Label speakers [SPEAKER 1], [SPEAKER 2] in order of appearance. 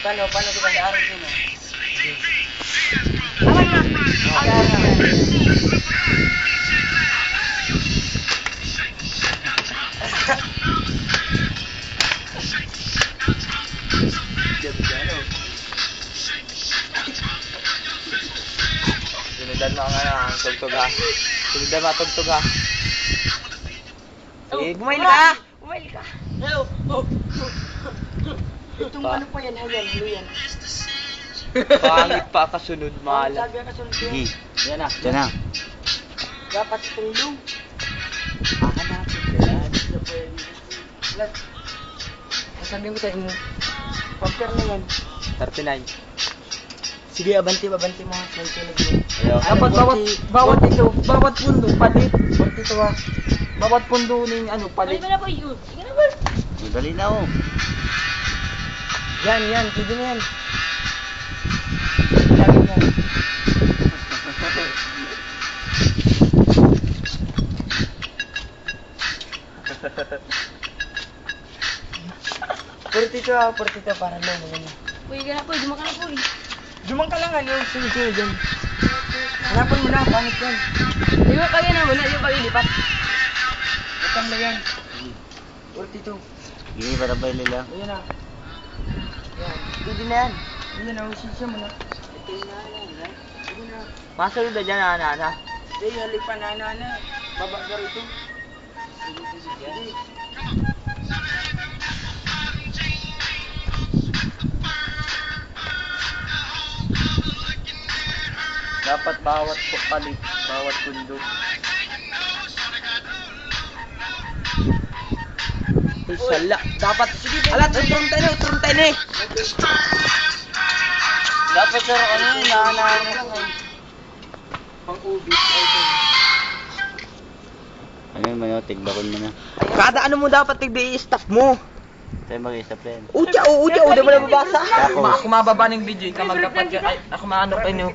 [SPEAKER 1] Paano kita sa araw sino?
[SPEAKER 2] Awan na.
[SPEAKER 3] Sundan mo ang tugtog ha. Sundan mo ang tugtog ha. Sige, bumail ka! Bumail ka!
[SPEAKER 1] Hello!
[SPEAKER 2] Itong ano pa yan, hayan, hayan.
[SPEAKER 3] Pangit pa kasunod, mahal.
[SPEAKER 2] Sabi ka sunod yan.
[SPEAKER 3] Yan na. Yan na.
[SPEAKER 2] Dapat tulong.
[SPEAKER 3] Hahanapin ka yan.
[SPEAKER 2] Lahat. Sabihin ko sa inyo. Pagkar na yan.
[SPEAKER 3] 39.
[SPEAKER 1] Sige, abanti mo. Nagsunog mo.
[SPEAKER 3] Ayaw.
[SPEAKER 2] Dapat bawat ito, bawat pundo, palit. Bawat ito ha. Bawat pundo ng ano, palit.
[SPEAKER 1] Ay, po yun. Sige na ba?
[SPEAKER 3] Dali na oh.
[SPEAKER 2] Yan, pwede na yan. Portito para lang mo ganyan.
[SPEAKER 1] Uy, ka na po. Dumang ka na po.
[SPEAKER 2] Dumang ka lang ano, sunod-sunod yan. Hanapan mo na, pangit yan.
[SPEAKER 1] Di ba kaya na muna? Di ba ililipat?
[SPEAKER 2] Butang na yan. Portito.
[SPEAKER 3] Hindi para ba nila?
[SPEAKER 2] Ayan na. Yan.
[SPEAKER 1] Pwede na yan.
[SPEAKER 2] Ayan na, usisya mo na.
[SPEAKER 1] Ito yung nana.
[SPEAKER 2] Sige na.
[SPEAKER 3] Masunod na dyan, ana.
[SPEAKER 2] Hindi, halik pa na. Baba ka rito.
[SPEAKER 3] Dapat bawat palit, bawat pundo. Sala. Dapat, sige. Alat, utron tayo eh.
[SPEAKER 1] Dapat sir, ano yun? Nana lang eh.
[SPEAKER 2] Pang-ubis.
[SPEAKER 3] Ano yun mo, tigbakon mo na. Kada ano mo dapat tigbi-stop mo. Tayo mag-stop yan. Ucha, di mo na mabasa.
[SPEAKER 2] Ako mababa ng video, ikaw magdapat ka. Ay, ako maano pa inyo.